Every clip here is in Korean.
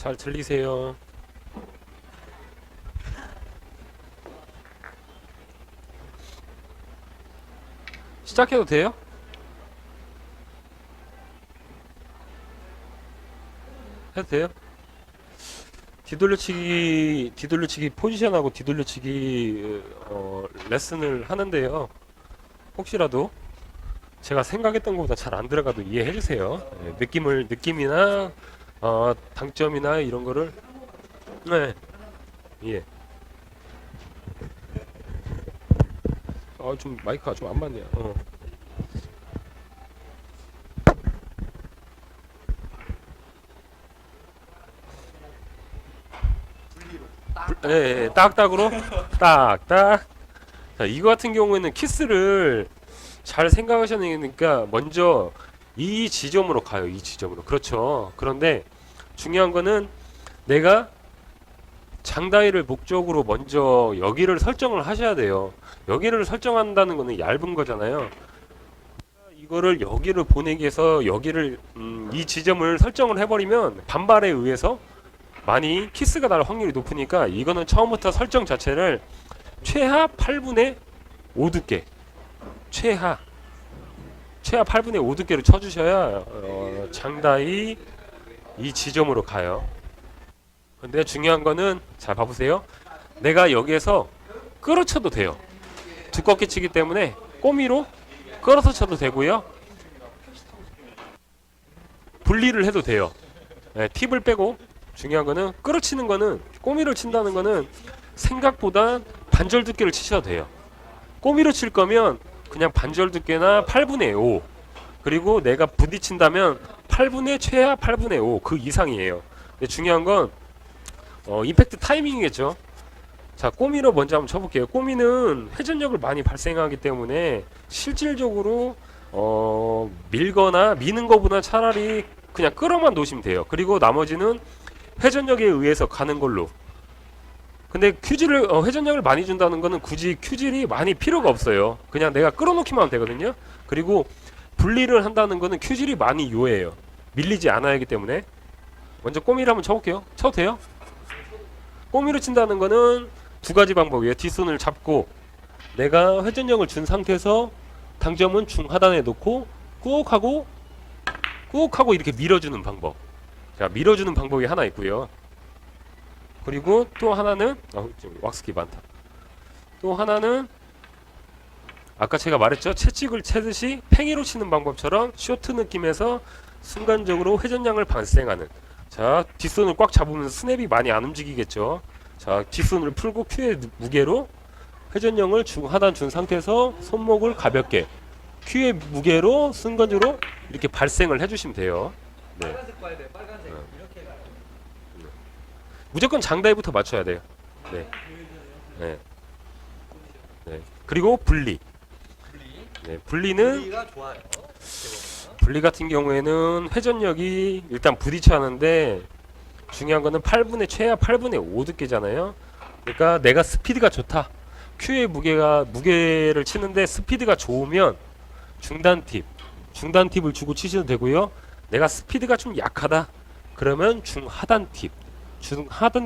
잘 들리세요? 시작해도 돼요? 해도 돼요? 뒤돌려치기 포지션하고 뒤돌려치기 레슨을 하는데요. 혹시라도 제가 생각했던 것보다 잘 안 들어가도 이해해 주세요. 네, 느낌이나 당점이나 이런 거를 네, 예. 좀 마이크가 좀 안 맞네요. 예, 예, 딱딱으로 딱딱. 자, 이거 같은 경우에는 키스를 잘 생각하셔야 되니까 먼저 이 지점으로 가요. 이 지점으로. 그렇죠. 그런데 중요한 거는 내가 장다이를 목적으로 먼저 여기를 설정을 하셔야 돼요. 여기를 설정한다는 거는 얇은 거잖아요. 이거를 여기를 보내기 위해서 여기를 이 지점을 설정을 해버리면 반발에 의해서 많이 키스가 날 확률이 높으니까 이거는 처음부터 설정 자체를 최하 8분의 5 두께 최하 8분의 5 두께로 쳐주셔야 장다이 이 지점으로 가요. 근데 중요한 거는 잘 봐보세요. 내가 여기에서 끌어쳐도 돼요. 두껍게 치기 때문에 꼬미로 끌어서 쳐도 되고요. 분리를 해도 돼요. 네, 팁을 빼고 중요한 거는 끌어치는 거는 꼬미를 친다는 거는 생각보다 반절 두께를 치셔도 돼요. 꼬미로 칠 거면 그냥 반절 두께나 8분의 5 그리고 내가 부딪힌다면 8분의 최하 8분의 5 그 이상이에요. 근데 중요한 건 임팩트 타이밍이겠죠. 자, 꼬미로 먼저 한번 쳐볼게요. 꼬미는 회전력을 많이 발생하기 때문에 실질적으로 밀거나 미는 것보다 차라리 그냥 끌어만 놓으시면 돼요. 그리고 나머지는 회전력에 의해서 가는 걸로. 근데 큐질을 회전력을 많이 준다는 거는 굳이 큐질이 많이 필요가 없어요. 그냥 내가 끌어놓기만 하면 되거든요. 그리고 분리를 한다는 거는 큐질이 많이 요해요. 밀리지 않아야 하기 때문에. 먼저 꼬미를 한번 쳐볼게요. 쳐도 돼요? 꼬미로 친다는 거는 두 가지 방법이에요. 뒷손을 잡고 내가 회전력을 준 상태에서 당점은 중하단에 놓고 꾹 하고 이렇게 밀어주는 방법. 자, 밀어주는 방법이 하나 있고요. 그리고 또 하나는 지금 왁스기 많다. 또 하나는 아까 제가 말했죠. 채찍을 채듯이 팽이로 치는 방법처럼 쇼트 느낌에서 순간적으로 회전량을 발생하는. 자, 뒷손을 꽉 잡으면서 스냅이 많이 안 움직이겠죠. 자, 뒷손을 풀고 큐의 무게로 회전량을 중하단 준 상태에서 손목을 가볍게 큐의 무게로 순간적으로 이렇게 발생을 해주시면 돼요. 네. 빨간색 봐야 돼. 빨간색. 이렇게 가요. 무조건 장다이부터 맞춰야 돼요. 네. 네. 네. 그리고 분리. 네. 분리가 좋아요. 분리 같은 경우에는 회전력이 일단 부딪혀 하는데 중요한 거는 8분의 최하 8분의 5 두께잖아요. 그러니까 내가 스피드가 좋다. 큐의 무게를 치는데 스피드가 좋으면 중단 팁을 주고 치셔도 되고요. 내가 스피드가 좀 약하다. 그러면 중하단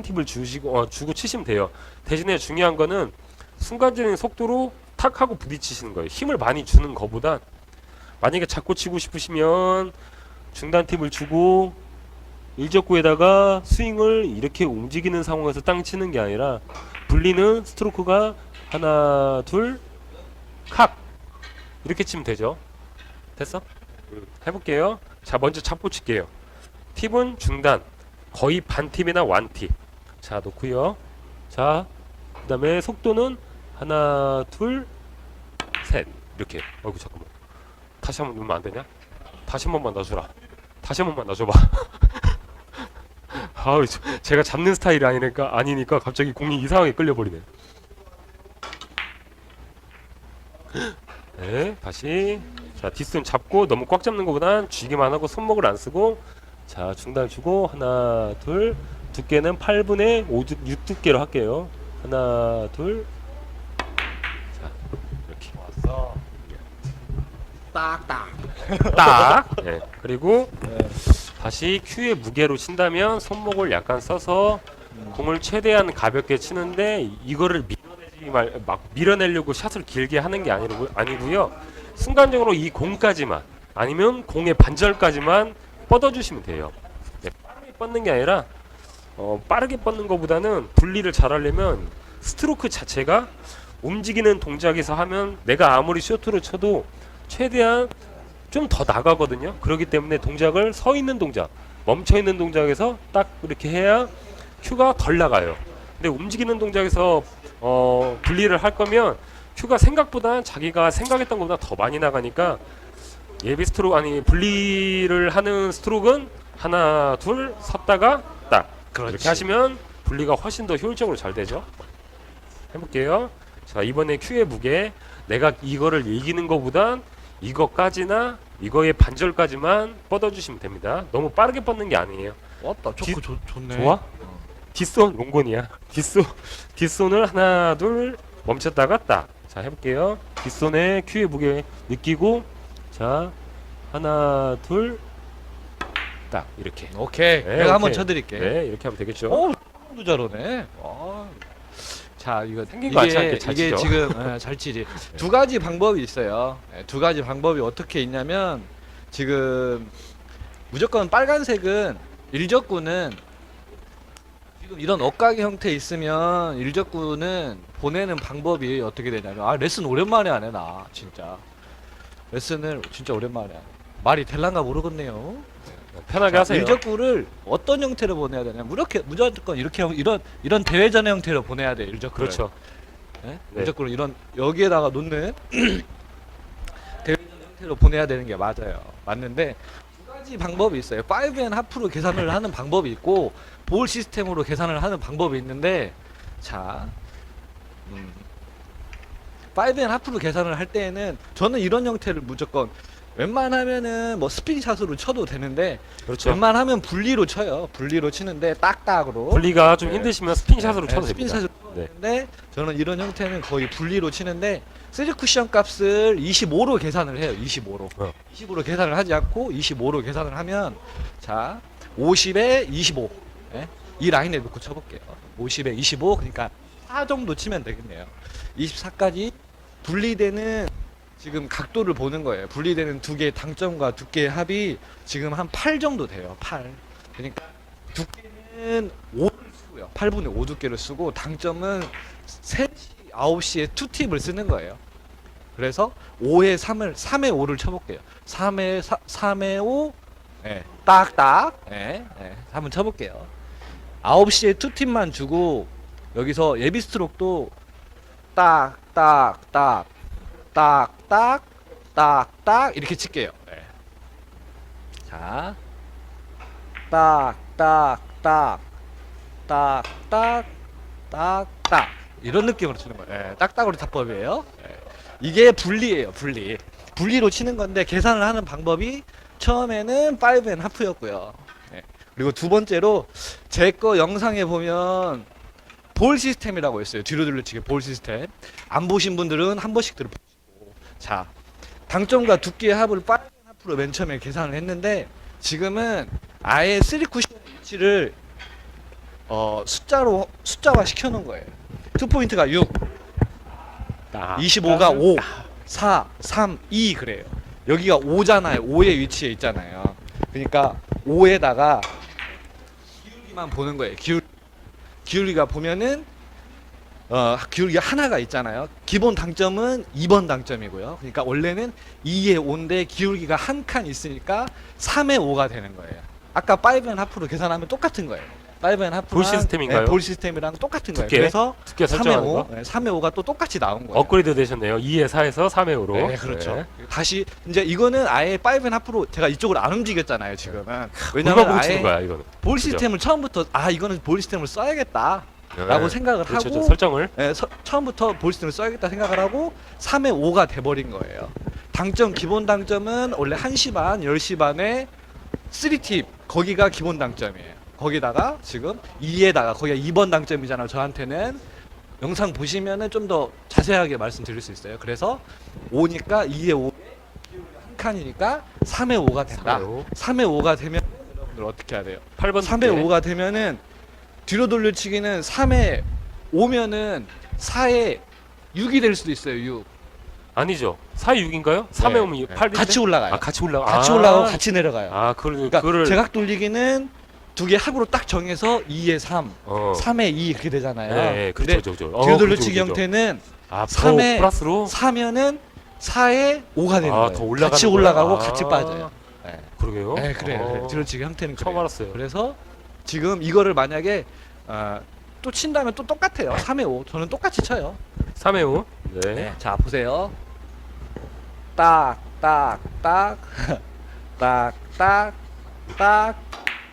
팁을 주고 치시면 돼요. 대신에 중요한 거는 순간적인 속도로 탁 하고 부딪히시는 거예요. 힘을 많이 주는 것보다 만약에 잡고 치고 싶으시면 중단 팁을 주고 일적구에다가 스윙을 이렇게 움직이는 상황에서 땅 치는 게 아니라 분리는 스트로크가 하나 둘 칵 이렇게 치면 되죠. 됐어? 해볼게요. 자, 먼저 잡고 칠게요. 팁은 중단 거의 반 팁이나 완 팁. 자, 놓고요. 자, 그 다음에 속도는 하나 둘 셋 이렇게. 어이구 잠깐만. 다시 한번 누르면 안 되냐? 다시 한 번만 놔주라. 다시 한 번만 놔줘봐. 아우, 제가 잡는 스타일이 아니니까 갑자기 공이 이상하게 끌려버리네. 네, 다시. 자, 뒷손 잡고 너무 꽉 잡는 것보단 쥐기만 하고 손목을 안 쓰고. 자, 중단 주고 하나 둘. 두께는 8분의 6 두께로 할게요. 하나 둘. 자, 이렇게 왔어. 딱딱. 딱. 네, 그리고 다시 큐의 무게로 친다면 손목을 약간 써서 공을 최대한 가볍게 치는데 이거를 막 밀어내려고 샷을 길게 하는 게 아니고요. 순간적으로 이 공까지만 아니면 공의 반절까지만 뻗어주시면 돼요. 네, 빠르게 뻗는 게 아니라 빠르게 뻗는 것보다는 분리를 잘하려면 스트로크 자체가 움직이는 동작에서 하면 내가 아무리 쇼트로 쳐도 최대한 좀 더 나가거든요. 그렇기 때문에 동작을 서 있는 동작, 멈춰 있는 동작에서 딱 이렇게 해야 큐가 덜 나가요. 근데 움직이는 동작에서 분리를 할 거면 큐가 생각보다 자기가 생각했던 것보다 더 많이 나가니까 예비 스트로크 아니 분리를 하는 스트로크는 하나 둘 섰다가 딱 이렇게 하시면 분리가 훨씬 더 효율적으로 잘 되죠. 해볼게요. 자, 이번에 큐의 무게 내가 이거를 이기는 것보단 이거까지나 이거의 반절까지만 뻗어주시면 됩니다. 너무 빠르게 뻗는 게 아니에요. 왔다. 좋고 좋네. 좋아? 뒷손 롱건이야. 뒷손을 하나 둘 멈췄다가 딱. 자, 해볼게요. 뒷손에 큐의 무게 느끼고 자 하나 둘 딱 이렇게. 오케이. 네, 내가 한번 오케이. 쳐드릴게. 네, 이렇게 하면 되겠죠. 오, 도 잘하네. 자, 이거 생긴 거 같지 않게 잘 이게 치죠? 지금 잘 치지. 두 가지 방법이 있어요. 두 가지 방법이 어떻게 있냐면 지금 무조건 빨간색은 일적구는 지금 이런 억각의 형태 있으면 일적구는 보내는 방법이 어떻게 되냐면 레슨 오랜만에 하네 나 진짜. 레슨을 진짜 오랜만에 하네. 말이 될란가 모르겠네요. 편하게 하세요. 일적구를 어떤 형태로 보내야 되냐? 무조건 이렇게 이런 대회전의 형태로 보내야 돼. 일적구를. 그렇죠. 네? 네. 일적구를 이런 여기에다가 놓는 대회전 형태로 보내야 되는 게 맞아요. 맞는데 두 가지 방법이 있어요. 5앤 하프로 계산을 하는 방법이 있고 볼 시스템으로 계산을 하는 방법이 있는데 자 5앤 하프로 계산을 할 때에는 저는 이런 형태를 무조건 웬만하면은 뭐 스피드샷으로 쳐도 되는데 그렇죠. 웬만하면 분리로 쳐요. 분리로 치는데 딱딱으로 분리가 좀 네. 힘드시면 스핀샷으로 쳐도 됩니다. 스피드샷으로 네. 치는데 저는 이런 형태는 거의 분리로 치는데 세즈 쿠션 값을 25로 계산을 해요. 25로. 25로 계산을 하지 않고 25로 계산을 하면 자 50에 25 예? 이 라인에 놓고 쳐볼게요. 50에 25 그러니까 4 정도 치면 되겠네요. 24까지 분리되는 지금 각도를 보는 거예요. 분리되는 두 개의 당점과 두께의 합이 지금 한 8 정도 돼요. 8. 그러니까 두께는 5를 쓰고요. 8분의 5 두께를 쓰고 당점은 3시, 9시에 2팁을 쓰는 거예요. 그래서 5에 3을 3에 5를 쳐볼게요. 3에 5 예, 딱딱 예, 한번 쳐볼게요. 9시에 2팁만 주고 여기서 예비 스트로크도 딱딱딱 딱딱 딱딱 이렇게 칠게요. 네. 자, 딱딱딱 딱딱 딱딱 이런 느낌으로 치는 거예요. 네. 딱딱으로 타법이에요. 네. 이게 분리예요. 분리로 치는 건데 계산을 하는 방법이 처음에는 5앤 하프였고요. 네. 그리고 두 번째로 제 거 영상에 보면 볼 시스템이라고 있어요. 뒤로 둘러치기 볼 시스템. 안 보신 분들은 한 번씩 들어보시고. 자, 당점과 두께의 합을 5앤 하프로 맨 처음에 계산을 했는데 지금은 아예 3쿠션 위치를 숫자화 시켜놓은 거예요. 2포인트가 6, 25가 5, 4, 3, 2 그래요. 여기가 5잖아요. 5의 위치에 있잖아요. 그러니까 5에다가 기울기만 보는 거예요. 기울기가 보면은 기울기가 하나가 있잖아요. 기본 당점은 2번 당점이고요. 그러니까 원래는 2에 5인데 기울기가 한 칸 있으니까 3에 5가 되는 거예요. 아까 5앤 하프로 계산하면 똑같은 거예요. 5앤 하프랑 볼 시스템인가요? 볼 시스템이랑 똑같은 거예요. 두께? 그래서 두께 3에 설정하는 5, 거? 3에 5가 또 똑같이 나온 거예요. 업그레이드 되셨네요. 2에 4에서 3에 5로. 네, 그렇죠. 다시 이제 이거는 아예 5앤 하프로 제가 이쪽으로 안 움직였잖아요, 지금은. 얼마 왜냐면 보고 치는 아예 거야 이거는. 볼 그죠? 시스템을 처음부터 이거는 볼 시스템을 써야겠다. 라고 생각을 그렇죠, 하고 설정을. 처음부터 볼 시스템을 써야겠다 생각을 하고 3에 5가 돼버린 거예요. 당점 기본 당점은 원래 1시 반, 10시 반에 3팁 거기가 기본 당점이에요. 거기다가 지금 2에다가 거기가 2번 당점이잖아요. 저한테는 영상 보시면은 좀 더 자세하게 말씀드릴 수 있어요. 그래서 5니까 2에 5 한 칸이니까 3에 5가 된다. 3에 5. 3에 5가 되면 어떻게 해야 돼요? 8번 3에 5가 되면은 뒤로 돌려치기는 3에 5면은 4에 6이 될 수도 있어요. 6. 아니죠. 4, 6인가요? 3에 네. 오면 8인데? 같이 올라가요. 아, 같이 올라가. 같이 아. 올라가고 같이 내려가요. 아, 그러니까 그거를 제각 돌리기는 두 개 합으로 딱 정해서 2에 3, 어. 3에 2 이렇게 되잖아요. 네, 근데 그렇죠. 뒤로 돌려치기 형태는 아, 3에 플러스로 4면은 4에 5가 되는 아, 거예요. 더 올라가는 같이 거야? 올라가고 아. 같이 빠져요. 네. 그러게요. 네, 그래요. 어. 그래요. 뒤로 돌려치기 형태는 처음 그래요. 알았어요. 그래서 지금 이거를 만약에 또 친다면 또 똑같아요. 3에 5. 저는 똑같이 쳐요. 3에 5. 네. 네. 자, 보세요. 딱, 딱, 딱. 딱, 딱, 딱.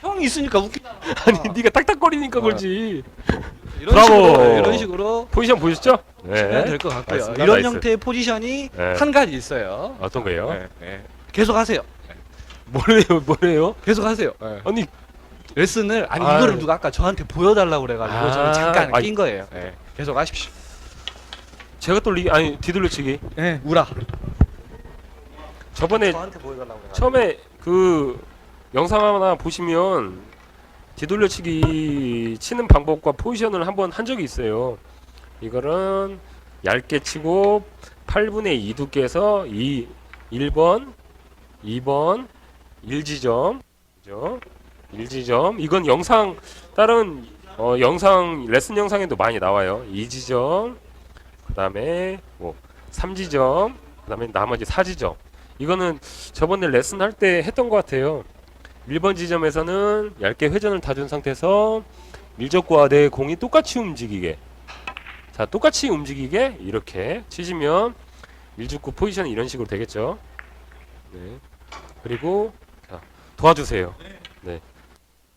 형이 있으니까 웃기잖아. 아니, 네가 딱딱거리니까 그러지. 이런 브라보. 식으로 이런 식으로 포지션 보셨죠? 치면 될 것 같고요. 알겠습니다. 이런 나이스. 형태의 포지션이 네. 한 가지 있어요. 어떤 거예요? 네, 네. 계속 하세요. 뭐래요? 계속 하세요. 네. 아니, 레슨을 아니 아유. 이거를 누가 아까 저한테 보여달라고 그래가지고 아, 저는 잠깐 아이. 낀 거예요. 네. 계속 하십시오. 제가 돌리기 아니 뒤돌려치기. 네, 우라. 저번에 저한테 보여달라고 그래가지고. 처음에 그 영상 하나 보시면 뒤돌려치기 치는 방법과 포지션을 한번 한 적이 있어요. 이거는 얇게 치고 8분의 2 두께에서 1번, 2번, 1지점, 그죠? 1지점. 이건 영상 다른 영상 레슨 영상에도 많이 나와요. 2지점, 그다음에 뭐 3지점, 그다음에 나머지 4지점. 이거는 저번에 레슨 할 때 했던 것 같아요. 1번 지점에서는 얇게 회전을 다 준 상태에서 밀접과 내 공이 똑같이 움직이게, 자 똑같이 움직이게 이렇게 치시면 밀접구 포지션이 이런 식으로 되겠죠. 네. 그리고 자, 도와주세요. 네.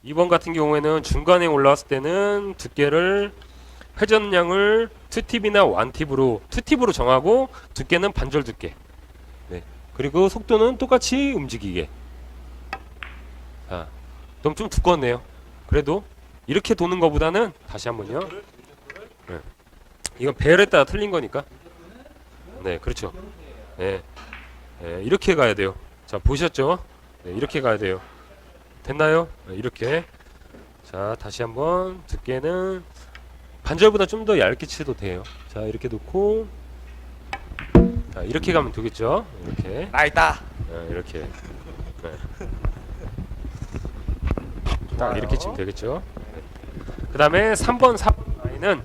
2번 같은 경우에는 중간에 올라왔을 때는 두께를 회전량을 2팁이나 1팁으로 2팁으로 정하고 두께는 반절 두께. 네. 그리고 속도는 똑같이 움직이게. 자, 너무 좀 두껍네요. 그래도 이렇게 도는 것보다는 다시 한번요. 네. 이건 배열에 따라 틀린 거니까. 네, 그렇죠. 네. 네, 이렇게 가야 돼요. 자, 보셨죠? 네, 이렇게 가야 돼요. 됐나요? 네, 이렇게. 자, 다시 한번 두께는 반절보다 좀 더 얇게 치도 돼요. 자, 이렇게 놓고 자, 이렇게 가면 되겠죠? 이렇게. 나 있다. 네, 이렇게. 네. 딱 이렇게 치면 되겠죠? 네. 그 다음에 3번, 4번 라인은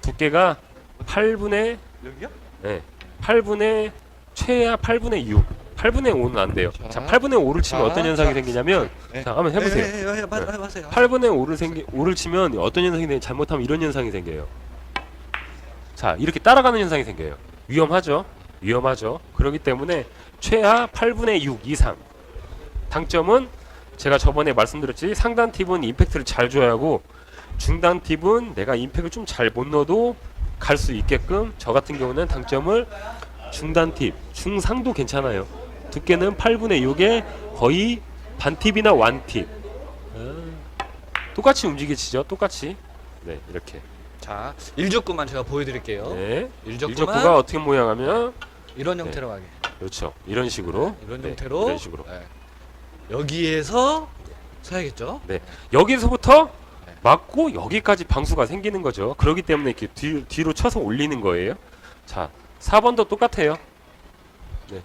두께가 8분의 여기요? 네, 8분의 최하 8분의 6. 8분의 5는 안 돼요. 자, 8분의 5를 치면 자, 어떤 현상이 자. 생기냐면 네. 자, 한번 해보세요. 네, 네, 하세요. 8분의 5를 치면 어떤 현상이 생겨요? 잘못하면 이런 현상이 생겨요. 자, 이렇게 따라가는 현상이 생겨요. 위험하죠? 위험하죠. 그렇기 때문에 최하 8분의 6 이상. 당점은 제가 저번에 말씀드렸지, 상단 팁은 임팩트를 잘 줘야 하고 중단 팁은 내가 임팩트를 좀 잘 못 넣어도 갈 수 있게끔, 저 같은 경우는 당점을 중단 팁, 중상도 괜찮아요. 두께는 8분의 6에 거의 반 팁이나 완 팁. 똑같이 움직이시죠? 똑같이. 네, 이렇게. 자, 일족구만 제가 보여드릴게요. 네. 일족구만 일적구가 어떻게 모양하면 이런 네. 형태로 가게. 그렇죠. 이런 식으로. 이런 네, 형태로. 이런 식으로. 네. 여기에서 서야겠죠. 여기서부터 네. 맞고 여기까지 방수가 생기는 거죠. 그렇기 때문에 이렇게 뒤로 쳐서 올리는 거예요. 자, 4번도 똑같아요. 네.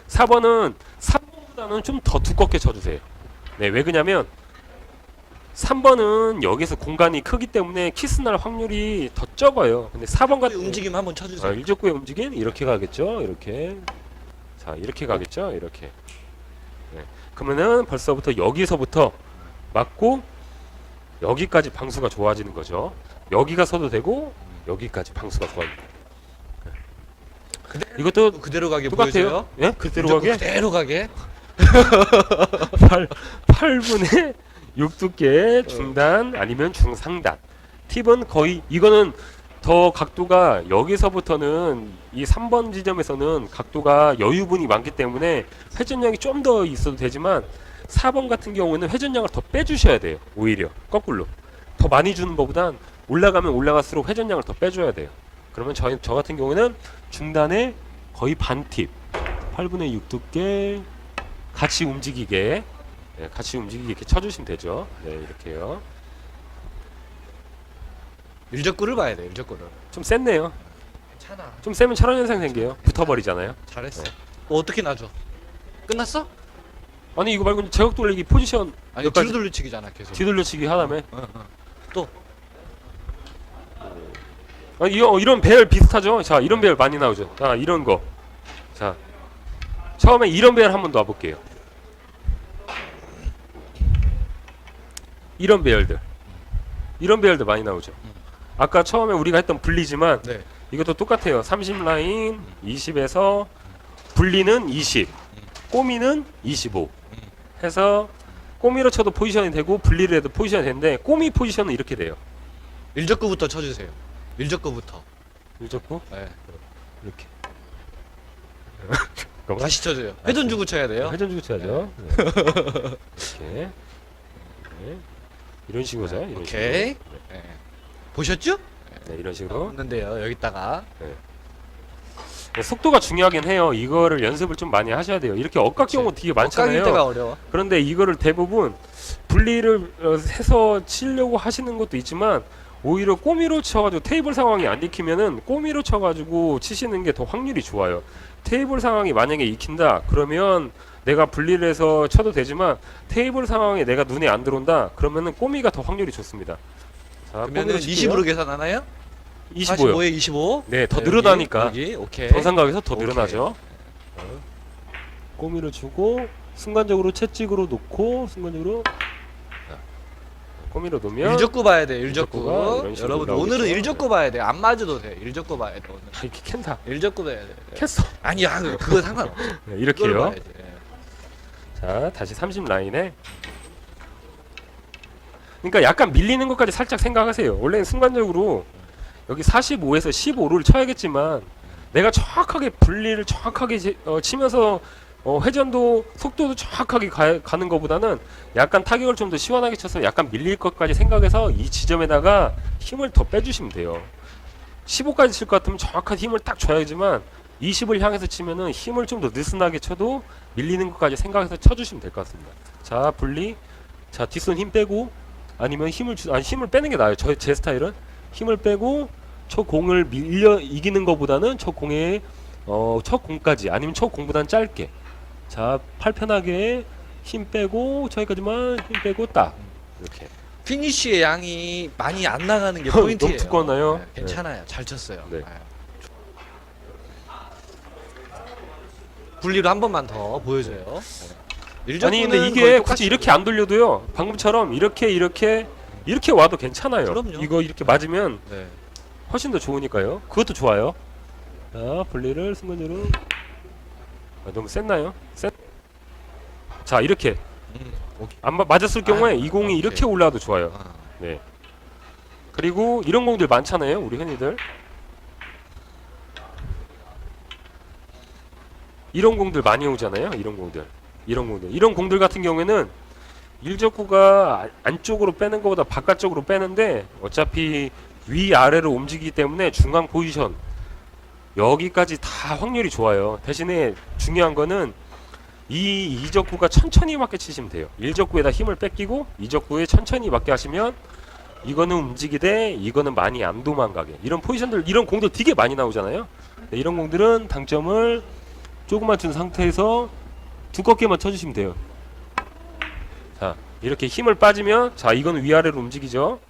4번은 3번보다는 좀 더 두껍게 쳐주세요. 네, 왜 그러냐면 3번은 여기서 공간이 크기 때문에 키스 날 확률이 더 적어요. 근데 4번 같은 움직임 한번 쳐주세요. 일족구의 움직임 이렇게 가겠죠. 이렇게. 자, 이렇게 가겠죠. 이렇게. 네. 그러면은 벌써부터 여기서부터 맞고 여기까지 방수가 좋아지는 거죠. 여기가 서도 되고 여기까지 방수가 좋아집니다. 이것도 그대로 가게 똑같아요. 보여줘요. 예? 그대로 일족구 가게? 그대로 가게. 8분의 6 두께 중단 아니면 중상단. 팁은 거의 이거는 더 각도가 여기서부터는 이 3번 지점에서는 각도가 여유분이 많기 때문에 회전량이 좀 더 있어도 되지만 4번 같은 경우는 회전량을 더 빼주셔야 돼요. 오히려 거꾸로 더 많이 주는 것보단 올라가면 올라갈수록 회전량을 더 빼줘야 돼요. 그러면 저 같은 경우는 중단에 거의 반 팁 8분의 6 두께 같이 움직이게 네, 같이 움직이게 이렇게 쳐주시면 되죠. 네, 이렇게요. 일적구를 봐야 돼. 일적구를. 좀 셌네요. 괜찮아. 좀 세면 철원 현상 생겨요. 붙어버리잖아요. 잘했어. 네. 어떻게 놔줘? 끝났어? 아니 이거 말고 제각 돌리기 포지션 아니 몇 가지 뒤로 돌려치기잖아 계속. 뒤돌려치기 하다음에 또 이런 배열 비슷하죠. 자 이런 배열 많이 나오죠. 자 이런 거. 자 처음에 이런 배열 한 번 더 와볼게요. 이런 배열들 많이 나오죠. 아까 처음에 우리가 했던 분리지만 네. 이것도 똑같아요. 30 라인 20에서 분리는 20 꼬미는 25 해서 꼬미로 쳐도 포지션이 되고 분리를 해도 포지션이 되는데 꼬미 포지션은 이렇게 돼요. 일적구부터 쳐주세요. 일적구부터. 일적구 네. 이렇게 다시 쳐줘요. 회전 주고 쳐야 돼요. 회전 주고 쳐야죠. 네. 이렇게 네. 이런 식으로죠. 이런 오케이. 식으로. 네. 보셨죠? 네, 이런 식으로 없는데요. 여기다가 네, 속도가 중요하긴 해요. 이거를 연습을 좀 많이 하셔야 돼요. 이렇게 엇각 경우 되게 많잖아요. 때가 어려워. 그런데 이거를 대부분 분리를 해서 치려고 하시는 것도 있지만 오히려 꼬미로 쳐가지고 테이블 상황이 안 익히면은 꼬미로 쳐가지고 치시는 게 더 확률이 좋아요. 테이블 상황이 만약에 익힌다 그러면 내가 분리를 해서 쳐도 되지만 테이블 상황에 내가 눈에 안 들어온다 그러면은 꼬미가 더 확률이 좋습니다. 자, 그러면은 20으로 계산하나요? 25요. 45에 25. 네, 더 늘어나니까 여기 오케이. 정상각에서 더 오케이. 늘어나죠. 꼬미를 주고 순간적으로 채찍으로 놓고 순간적으로 꼬미로 놓으면 일적구 봐야 돼. 일적구. 일적구가 이런 식으로 여러분 나오겠죠. 오늘은 일적구 봐야 돼. 안 맞아도 돼. 일적구 봐야 돼 오늘. 아, 이렇게 캔다. 일적구 봐야 돼. 캤어. 아니야 그거 상관없어. 네, 그걸 이렇게요. 봐야지. 예. 자, 다시 30 라인에. 그러니까 약간 밀리는 것까지 살짝 생각하세요. 원래는 순간적으로 여기 45에서 15를 쳐야겠지만 내가 정확하게 분리를 정확하게 치면서 회전도 속도도 정확하게 가는 것보다는 약간 타격을 좀 더 시원하게 쳐서 약간 밀릴 것까지 생각해서 이 지점에다가 힘을 더 빼주시면 돼요. 15까지 칠 것 같으면 정확한 힘을 딱 줘야지만 20을 향해서 치면은 힘을 좀 더 느슨하게 쳐도 밀리는 것까지 생각해서 쳐주시면 될 것 같습니다. 자 분리. 자 뒷손 힘 빼고 아니면 힘을 빼는 게 나아요. 제 스타일은 힘을 빼고 저 공을 밀려 이기는 것보다는 저 공에 첫 공까지 아니면 첫 공보다는 짧게. 자 팔 편하게 힘 빼고 저기까지만 힘 빼고 딱 이렇게. 피니쉬의 양이 많이 안 나가는 게 너무 포인트예요. 두꺼웠나요? 네, 괜찮아요. 잘 쳤어요. 네. 분리로 한 번만 더 보여줘요. 아니 근데 이게 굳이 이렇게 안 돌려도요. 방금처럼 이렇게 와도 괜찮아요. 그럼요. 이거 이렇게 맞으면 네. 훨씬 더 좋으니까요. 그것도 좋아요. 자 분리를 순간적으로 너무 셌나요? 자 이렇게 오케이. 안 맞았을 경우에 이 공이 오케이. 이렇게 올라와도 좋아요. 아, 네. 그리고 이런 공들 많잖아요. 우리 흔히들 이런 공들 많이 오잖아요. 이런 공들 같은 경우에는 일적구가 안쪽으로 빼는 것보다 바깥쪽으로 빼는데 어차피 위아래로 움직이기 때문에 중앙 포지션 여기까지 다 확률이 좋아요. 대신에 중요한 거는 이 이적구가 천천히 맞게 치시면 돼요. 일적구에다 힘을 뺏기고 이적구에 천천히 맞게 하시면 이거는 움직이되 이거는 많이 안 도망가게. 이런 포지션들 이런 공들 되게 많이 나오잖아요. 네, 이런 공들은 당점을 조금만 준 상태에서 두껍게만 쳐주시면 돼요. 자 이렇게 힘을 빠지면 자 이거는 위아래로 움직이죠.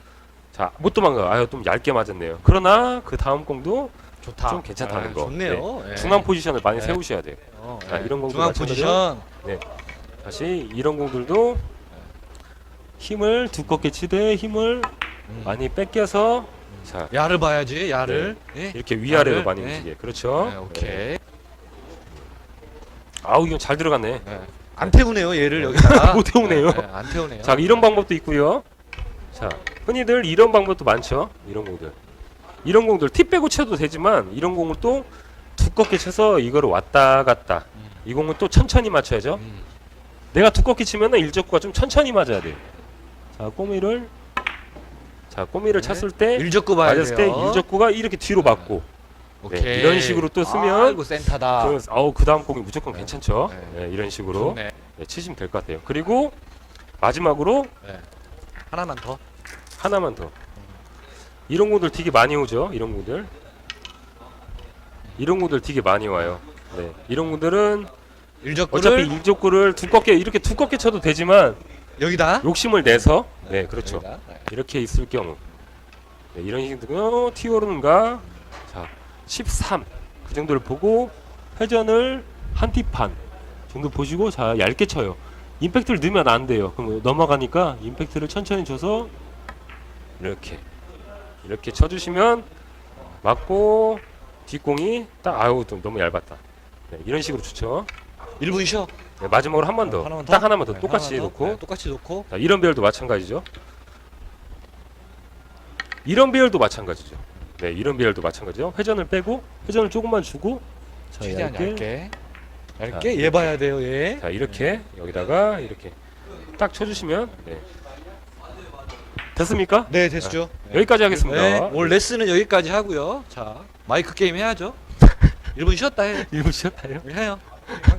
자 못 도망가. 아유 좀 얇게 맞았네요. 그러나 그 다음 공도 좋다. 좀 괜찮다는 거. 좋네요. 네. 중앙 포지션을 많이 네. 세우셔야 돼요. 자, 이런 공도 중앙 마찬가지로. 포지션. 다시 이런 공들도 힘을 두껍게 치되 힘을 많이 뺏겨서 자 야를 봐야지. 야를. 예? 이렇게 위아래로 야를, 많이 네. 움직여. 그렇죠. 네, 오케이. 아우 이건 잘 들어갔네. 네. 안 태우네요. 얘를 여기다가. 못 태우네요. 네, 안 태우네요. 자 이런 방법도 있고요. 자 흔히들 이런 방법도 많죠. 이런 공들 팁 빼고 쳐도 되지만 이런 공을 또 두껍게 쳐서 이거를 왔다 갔다. 이 공은 또 천천히 맞춰야죠. 내가 두껍게 치면은 일적구가 좀 천천히 맞아야 돼요. 자 꼬미를 네. 쳤을 때 일적구 봐야 맞았을 돼요. 때 일적구가 이렇게 뒤로 맞고 오케이. 네, 이런 식으로 또 쓰면 아이고 센터다. 그 다음 공이 무조건 괜찮죠. 네. 네, 이런 식으로 좋네. 네, 치시면 될 것 같아요. 그리고 마지막으로 하나만 더. 하나만 더. 이런 공들 되게 많이 오죠. 이런 공들. 이런 공들 되게 많이 와요. 네. 이런 공들은 어차피 일적구를 일족구를 두껍게 이렇게 두껍게 쳐도 되지만 여기다. 욕심을 내서 네, 그렇죠. 여기다. 네. 이렇게 있을 경우 네, 이런 식으로 튀어오르는가 자 13 그 정도를 보고 회전을 한 티 반 정도 보시고 자 얇게 쳐요. 임팩트를 넣으면 안 돼요. 그럼 넘어가니까 임팩트를 천천히 줘서 이렇게 쳐주시면 맞고 뒷공이 딱 아우 좀 너무 얇았다. 네, 이런 식으로 좋죠. 1분 쉬어. 네, 마지막으로 한 번 더. 하나만 더? 딱 하나만 더 네, 똑같이 하나만 더. 놓고 네, 똑같이 놓고. 자, 이런 배열도 마찬가지죠. 이런 배열도 마찬가지죠. 네, 이런 배열도 마찬가지죠. 회전을 빼고 회전을 조금만 주고 자, 최대한 얇게. 얇게. 자, 얘 봐야 돼요. 얘. 자, 이렇게 여기다가 이렇게 딱 쳐주시면 네. 됐습니까? 네, 됐죠. 네. 여기까지 하겠습니다. 네, 오늘 레슨은 여기까지 하고요. 자, 마이크 게임 해야죠. 1분 쉬었다 해. 일부 쉬었다요. 해요.